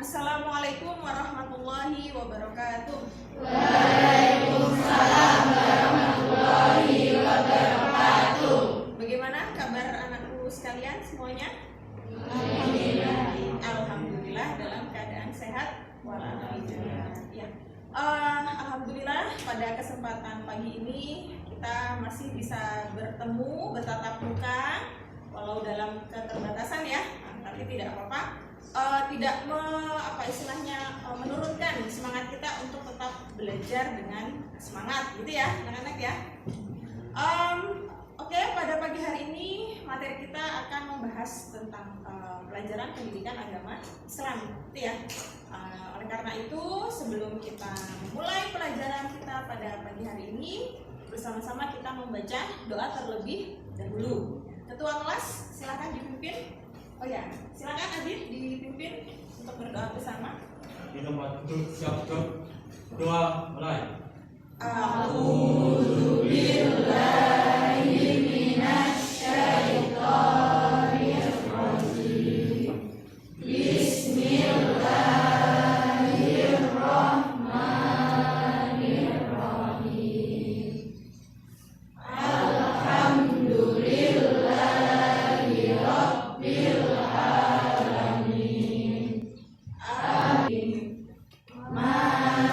Assalamualaikum warahmatullahi wabarakatuh. Waalaikumsalam warahmatullahi wabarakatuh. Bagaimana kabar anakku sekalian semuanya? Alhamdulillah. Alhamdulillah dalam keadaan sehat walafiat. Ya. Alhamdulillah pada kesempatan pagi ini kita masih bisa bertemu bertatap muka walau dalam keterbatasan ya, tapi tidak apa-apa. Tidak menurunkan semangat kita untuk tetap belajar dengan semangat gitu ya anak-anak ya. Oke, pada pagi hari ini materi kita akan membahas tentang pelajaran pendidikan agama Islam gitu ya. Oleh karena itu sebelum kita memulai pelajaran kita pada pagi hari ini, bersama-sama kita membaca doa terlebih dahulu. Ketua kelas silakan dipimpin. Oh ya, silakan Adit dipimpin untuk berdoa bersama. Kita duduk siap doa mulai. A'udzu billahi minasy syaithanir rajim. Bismillahirrahmanirrahim. Alhamdulillahi rabbil alamin.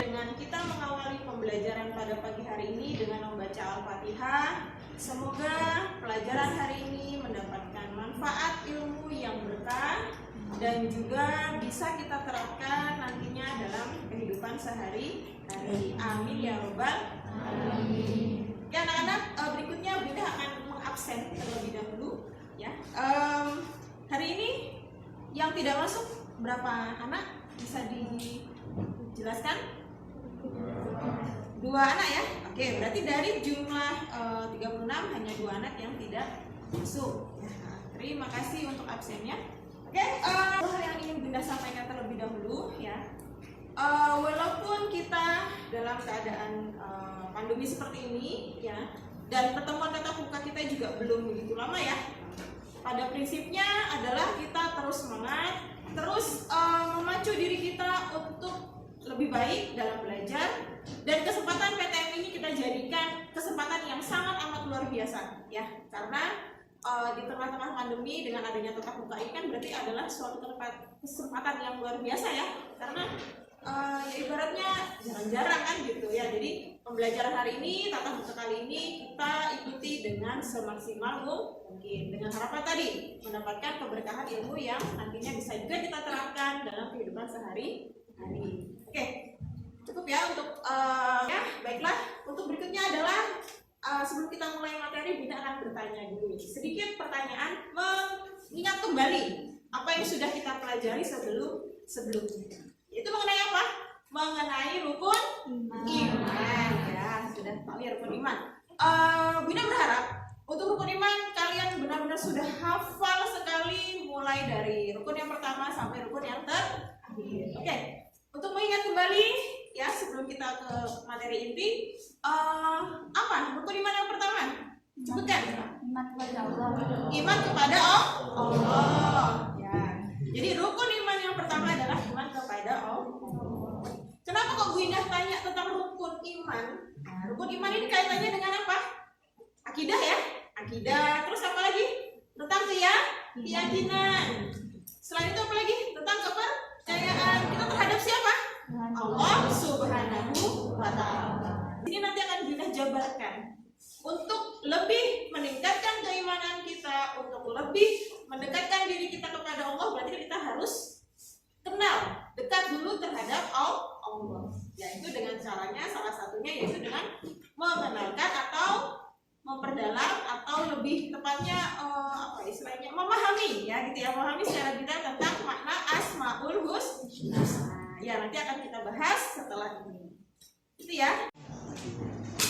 Dengan kita mengawali pembelajaran pada pagi hari ini dengan membaca Al-Fatihah, semoga pelajaran hari ini mendapatkan manfaat ilmu yang berkah dan juga bisa kita terapkan nantinya dalam kehidupan sehari-hari. Amin ya robbal alamin. Ya anak-anak, berikutnya Bunda akan mengabsen terlebih dahulu ya. Hari ini yang tidak masuk berapa anak? Bisa dijelaskan? 2 anak ya. Oke, berarti dari jumlah 36 hanya 2 anak yang tidak masuk. Ya, terima kasih untuk absennya. Oke, hal yang ingin Bunda sampaikan terlebih dahulu ya. Walaupun kita dalam keadaan pandemi seperti ini ya, dan pertemuan tatap muka kita juga belum begitu lama ya. Pada prinsipnya adalah kita terus semangat, terus memacu diri kita untuk lebih baik dalam belajar, dan kesempatan PTM ini kita jadikan kesempatan yang sangat amat luar biasa ya, karena di tengah-tengah pandemi dengan adanya tatap muka ini kan berarti adalah suatu kesempatan yang luar biasa ya, karena ya ibaratnya jarang-jarang kan gitu ya. Jadi pembelajaran hari ini, tatap muka kali ini kita ikuti dengan semaksimal mungkin, dengan harapan tadi mendapatkan keberkahan ilmu yang nantinya bisa juga kita terapkan dalam kehidupan sehari-hari. Oke, cukup ya untuk ya baiklah. Untuk berikutnya adalah sebelum kita mulai materi, Bunda akan bertanya dulu sedikit pertanyaan mengingat kembali apa yang sudah kita pelajari sebelumnya. Itu mengenai apa? Mengenai rukun iman ya, sudah tahu ya rukun iman. Bunda berharap untuk rukun iman kalian benar-benar sudah hafal sekali, mulai dari rukun yang pertama sampai rukun yang terakhir. Oke, untuk mengingat kembali ya sebelum kita ke materi inti, apa rukun iman yang pertama? Sebutkan. Iman kepada Allah. Iman kepada Allah. Ya. Jadi rukun iman yang pertama adalah iman kepada Allah. Kenapa kok Bu Indah tanya tentang rukun iman? Nah, rukun iman ini kaitannya dengan apa? Akidah ya, akidah. Terus apa lagi? Tentang keyakinan. Selain itu apa lagi? Tentang kepercayaan kita terhadap siapa? Allah Subhanahu wa Ta'ala. Ini nanti akan kita jabarkan untuk lebih meningkatkan keimanan kita, untuk lebih mendekatkan diri kita kepada Allah. Berarti kita harus kenal, dekat dulu terhadap Allah. Yaitu dengan caranya, salah satunya yaitu dengan mengenalkan atau memperdalam, atau lebih tepatnya istilahnya memahami ya gitu ya, memahami secara detail tentang makna Asmaul Husna. Ya nanti akan kita bahas setelah ini. Itu ya.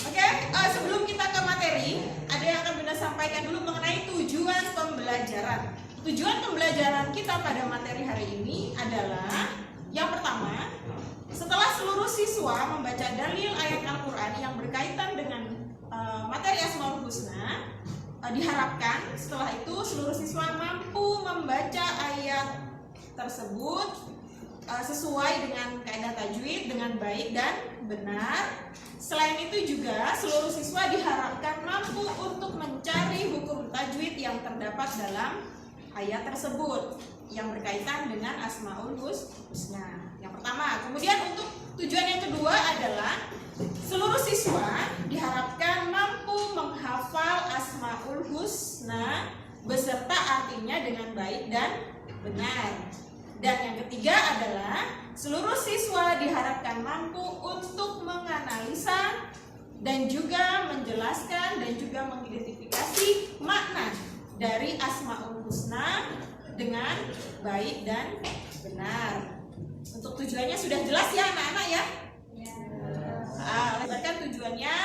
Oke, sebelum kita ke materi, ada yang akan Bunda sampaikan dulu mengenai tujuan pembelajaran. Tujuan pembelajaran kita pada materi hari ini adalah yang pertama, setelah seluruh siswa membaca dalil ayat Al-Quran yang berkaitan dengan materi Asmaul Husna, diharapkan setelah itu seluruh siswa mampu membaca ayat tersebut sesuai dengan kaidah tajwid dengan baik dan benar. Selain itu juga seluruh siswa diharapkan mampu untuk mencari hukum tajwid yang terdapat dalam ayat tersebut yang berkaitan dengan Asmaul Husna. Yang pertama. Kemudian untuk tujuan yang kedua adalah seluruh siswa diharapkan mampu menghafal Asmaul Husna beserta artinya dengan baik dan benar. Dan yang ketiga adalah seluruh siswa diharapkan mampu untuk menganalisa dan juga menjelaskan dan juga mengidentifikasi makna dari Asmaul Husna dengan baik dan benar. Untuk tujuannya sudah jelas ya anak-anak ya? Bahkan tujuannya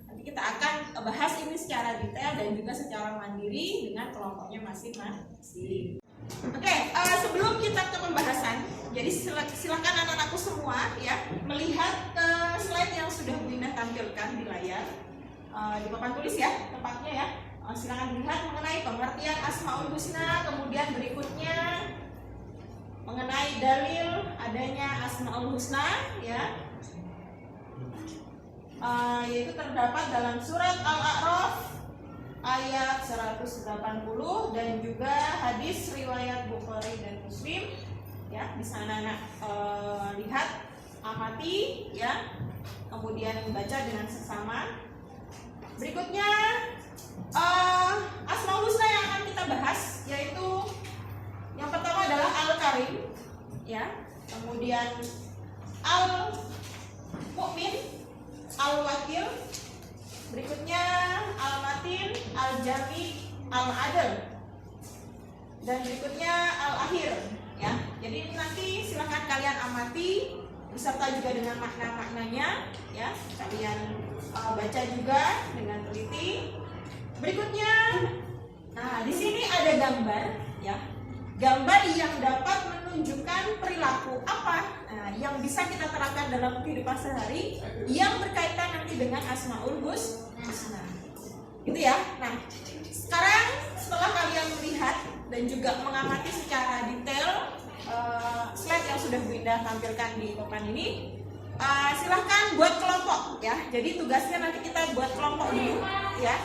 nanti kita akan bahas ini secara detail dan juga secara mandiri dengan kelompoknya masing-masing. Oke, sebelum kita ke pembahasan, jadi silakan anak-anakku semua ya melihat ke slide yang sudah Bu Indah tampilkan di layar, di papan tulis ya tepatnya ya. Silakan lihat mengenai pengertian Asmaul Husna, kemudian berikutnya mengenai dalil adanya Asmaul Husna ya, yaitu terdapat dalam surat Al-A'raf ayat 180 dan juga hadis riwayat Bukhari dan Muslim ya. Di sana anak lihat, amati ya, kemudian membaca dengan seksama. Berikutnya Asmaul Husna yang akan kita bahas yaitu yang pertama adalah Al-Karim ya, kemudian Al-Mu'min, Al-Wakil, berikutnya Al-Matin, Al-Jami, Al-Adl, dan berikutnya Al-Akhir ya. Jadi nanti silahkan kalian amati beserta juga dengan makna-maknanya ya. Kalian baca juga dengan teliti. Berikutnya, nah di sini ada gambar ya. Gambar yang dapat menunjukkan perilaku apa yang bisa kita terapkan dalam kehidupan sehari yang berkaitan nanti dengan Asmaul Husna. Gitu ya. Nah, sekarang setelah kalian melihat dan juga mengamati secara detail slide yang sudah Bu Indah tampilkan di papan ini, silahkan buat kelompok ya. Jadi tugasnya nanti kita buat kelompok dulu ya.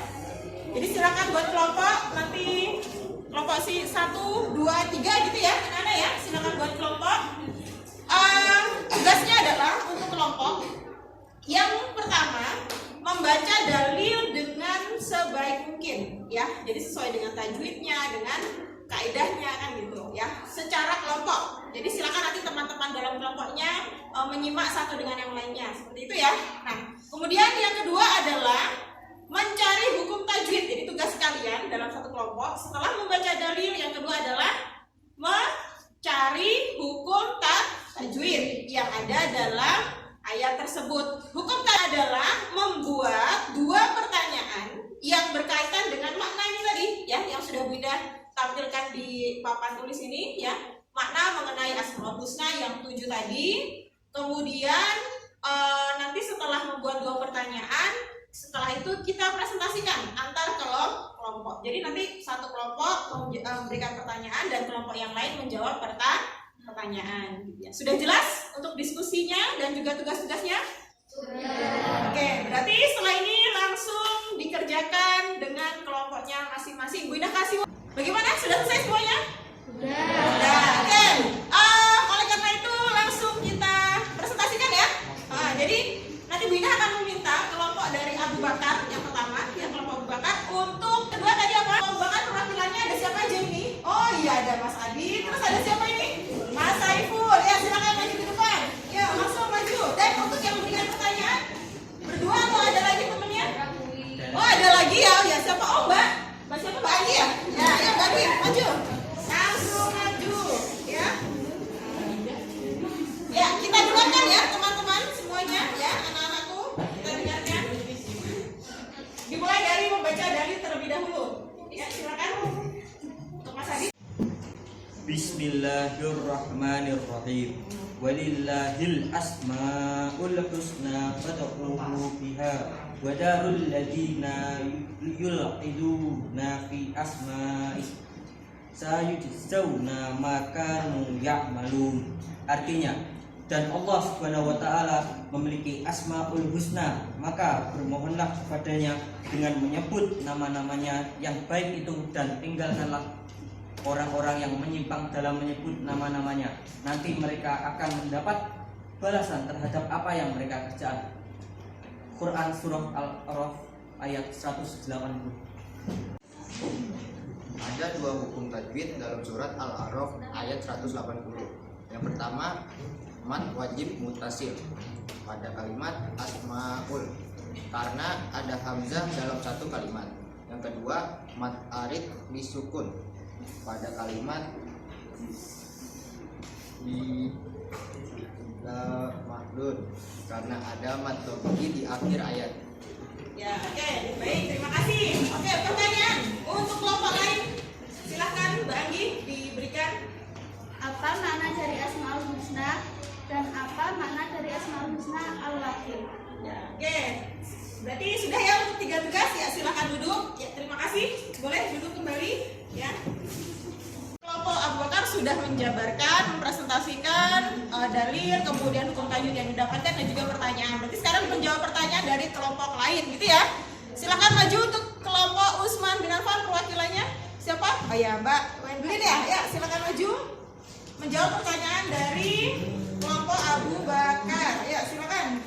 Jadi silahkan buat kelompok, nanti kelompok 1, 2, 3 gitu ya anak-anak ya. Silahkan buat kelompok. Tugasnya adalah untuk kelompok yang pertama membaca dalil dengan sebaik mungkin ya. Jadi sesuai dengan tajwidnya, dengan kaidahnya kan gitu ya, secara kelompok. Jadi silakan nanti teman-teman dalam kelompoknya menyimak satu dengan yang lainnya seperti itu ya. Nah, kemudian yang kedua adalah mencari hukum tajwid. Jadi tugas kalian dalam satu kelompok setelah membaca dalil, yang kedua adalah mencari hukum tajwid yang ada dalam ayat tersebut. Hukum tajwid adalah membuat dua pertanyaan yang berkaitan dengan makna ini tadi ya, yang sudah Bu Indah tampilkan di papan tulis ini ya. Makna mengenai Asmaul Husna yang 7 tadi. Kemudian nanti setelah membuat dua pertanyaan, setelah itu kita presentasikan antar kelompok. Jadi nanti satu kelompok memberikan pertanyaan dan kelompok yang lain menjawab pertanyaan. Sudah jelas untuk diskusinya dan juga tugas-tugasnya? Sudah. Oke, berarti setelah ini langsung dikerjakan dengan kelompoknya masing-masing. Bu Indah kasih. Bagaimana? Sudah selesai semuanya? Sudah. Oke. Oleh karena itu langsung kita presentasikan ya. Jadi nanti Bu Indah akan meminta kelompok dari Abu Bakar yang pertama, yang kelompok Abu Bakar, untuk kedua tadi apa? Abu Bakar perwakilannya ada siapa aja ini? Oh iya, ada Mas Adi. Terus ada siapa ini? Mas Saiful. Ya silakan maju ke depan. Ya langsung maju. Dan untuk yang memberikan pertanyaan berdua atau ada lagi temennya? Oh ada lagi ya. Ya siapa? Oh Mbak. Mbak siapa? Mbak Adi ya? Ya Mbak Adi maju. Langsung maju. Ya. Ya kita dengarkan ya teman-teman semuanya ya, anak-anakku, kita dengarkan. Dimulai dari membaca dalil terlebih dahulu. Ya silakan untuk Mas Adi. Bismillahirrahmanirrahim. Walillahil asmaul husna fad'uhu biha wa darul ladzina yulqiduna fi asma'ih sayujzauna ma kanu ya'malun. Artinya, dan Allah Subhanahu wa taala memiliki Asmaul Husna, maka bermohonlah kepadanya dengan menyebut nama-namanya yang baik itu, dan tinggalkanlah orang-orang yang menyimpang dalam menyebut nama-namanya. Nanti mereka akan mendapat balasan terhadap apa yang mereka kerjakan. Quran surah Al-A'raf ayat 180. Ada dua hukum tajwid dalam surat Al-A'raf ayat 180. Yang pertama, mad wajib mutasil pada kalimat asmaul karena ada hamzah dalam satu kalimat. Yang kedua, mad arid disukun pada kalimat di maklun karena ada mad tabi'i di akhir ayat. Ya, oke, baik, terima kasih. Oke, pertanyaan untuk kelompok lain, silahkan Mbak Anggi diberikan. Apa makna dari Asmaul Husna dan apa makna dari Asmaul Husna Al-Wakil? Ya, oke. Berarti sudah ya untuk 3 tugas ya, silahkan duduk. Ya, terima kasih. Boleh duduk kembali ya. Kelompok Abu Bakar sudah menjabarkan, mempresentasikan dalil, kemudian hukum tajwid yang didapatkan dan juga pertanyaan. Berarti sekarang menjawab pertanyaan dari kelompok lain gitu ya. Silahkan maju untuk kelompok Usman bin Affan, perwakilannya siapa? Oh ya, Mbak Wendlin ya. Ya, silahkan maju menjawab pertanyaan dari kelompok Abu Bakar. Ya, silakan.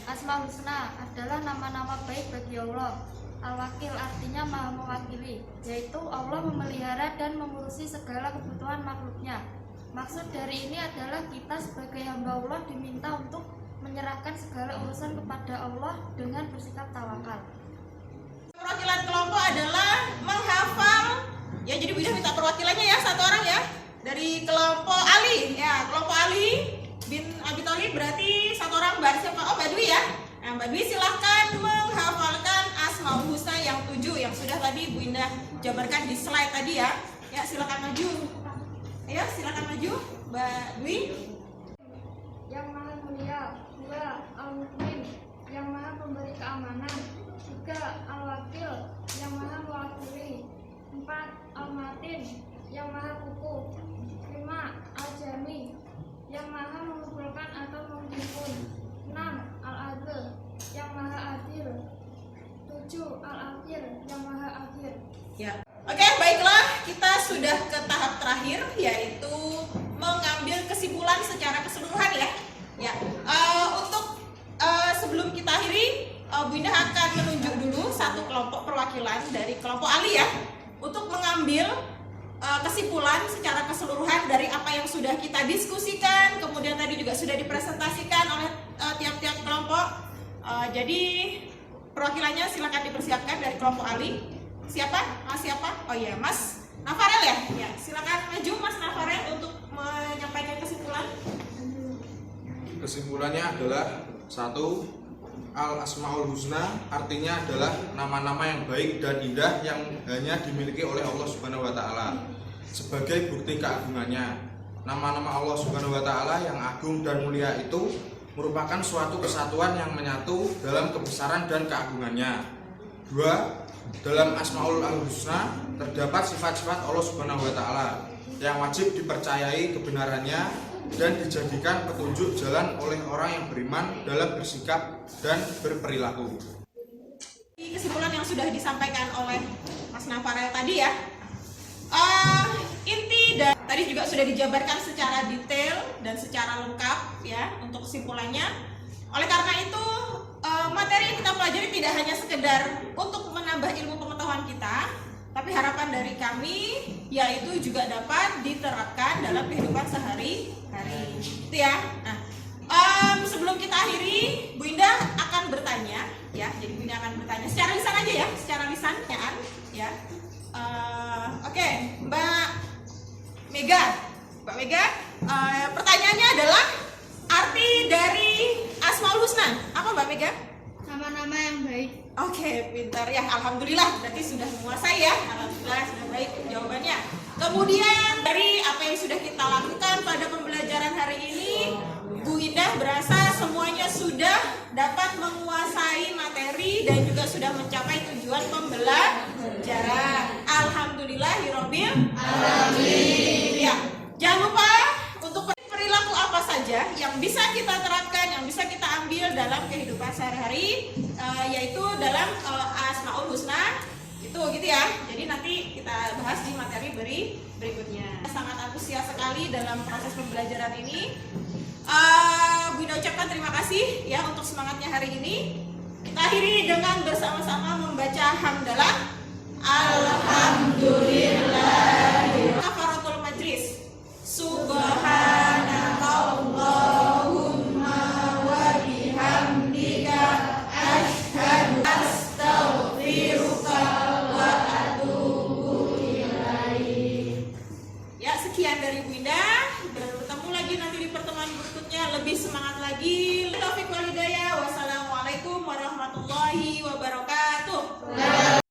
Asmaul Husna adalah nama-nama baik bagi Allah. Al-Wakil artinya maha mewakili, yaitu Allah memelihara dan mengurusi segala kebutuhan makhluknya. Maksud dari ini adalah kita sebagai hamba Allah diminta untuk menyerahkan segala urusan kepada Allah dengan bersikap tawakal. Perwakilan kelompok adalah menghafal. Ya, jadi bisa minta perwakilannya ya, satu orang ya. Dari kelompok Ali, ya, kelompok Ali bin Abi Thalib berarti satu orang. Mbak siapa? Oh, Mbak Dwi ya. Nah, Mbak Dwi silahkan menghafalkan Asmaul Husna yang 7 yang sudah tadi Bu Indah jabarkan di slide tadi ya. Ya, silakan maju. Ayo, silakan maju, Mbak Dwi. Yang maha mulia, 2. Al-Mukmin, yang maha pemberi keamanan. 3. Al-Wakil, yang maha mewakili. 4. Al-Matin, yang maha kukuh. 5. Al-Jami, yang maha mengumpulkan atau menghimpun. 6. Al-Adil, yang maha adil. 7. Al-Akhir, yang maha akhir. Ya. Oke, baiklah, kita sudah ke tahap terakhir, yaitu mengambil kesimpulan secara keseluruhan ya. Ya, untuk sebelum kita akhiri, Bu Indah akan menunjuk dulu satu kelompok perwakilan dari kelompok Ali ya, untuk mengambil kesimpulan secara keseluruhan dari apa yang sudah kita diskusikan, kemudian tadi juga sudah dipresentasikan oleh tiap-tiap kelompok. Jadi perwakilannya silakan dipersiapkan dari kelompok Ali. Siapa? Mas siapa? Oh iya, Mas Nafarel ya? Ya, silakan maju Mas Nafarel untuk menyampaikan kesimpulan. Kesimpulannya adalah 1. Al-Asmaul Husna artinya adalah nama-nama yang baik dan indah yang hanya dimiliki oleh Allah Subhanahu wa taala. Sebagai bukti keagungannya, nama-nama Allah Subhanahu wa taala yang agung dan mulia itu merupakan suatu kesatuan yang menyatu dalam kebesaran dan keagungannya. 2. Dalam Asmaul Husna terdapat sifat-sifat Allah Subhanahu wa taala yang wajib dipercayai kebenarannya dan dijadikan petunjuk jalan oleh orang yang beriman dalam bersikap dan berperilaku. Kesimpulan yang sudah disampaikan oleh Mas Nafarel tadi ya, inti dan tadi juga sudah dijabarkan secara detail dan secara lengkap ya untuk kesimpulannya. Oleh karena itu materi yang kita pelajari tidak hanya sekedar untuk menambah ilmu pengetahuan kita, tapi harapan dari kami yaitu juga dapat diterapkan dalam kehidupan sehari-hari. Itu ya. Nah, sebelum kita akhiri, Bu Indah akan bertanya ya. Jadi Bu Indah akan bertanya secara lisan aja ya, secara lisan ya. Oke, Mbak Mega. Pertanyaannya adalah arti dari Asmaul Husna. Apa Mbak Mega? Nama-nama yang baik. Oke, pintar ya. Alhamdulillah, berarti sudah menguasai ya. Alhamdulillah, sudah baik jawabannya. Kemudian dari apa yang sudah kita lakukan pada pembelajaran hari ini, Bu Indah berasa semuanya sudah dapat menguasai materi dan juga sudah mencapai tujuan pembelajaran. Alhamdulillahirabbil alamin. kita terapkan, yang bisa kita ambil dalam kehidupan sehari-hari, yaitu dalam Asmaul Husna itu gitu ya. Jadi nanti kita bahas di materi berikutnya. Sangat antusias sekali dalam proses pembelajaran ini. Bunda ucapkan terima kasih ya untuk semangatnya hari ini. Kita akhiri dengan bersama-sama membaca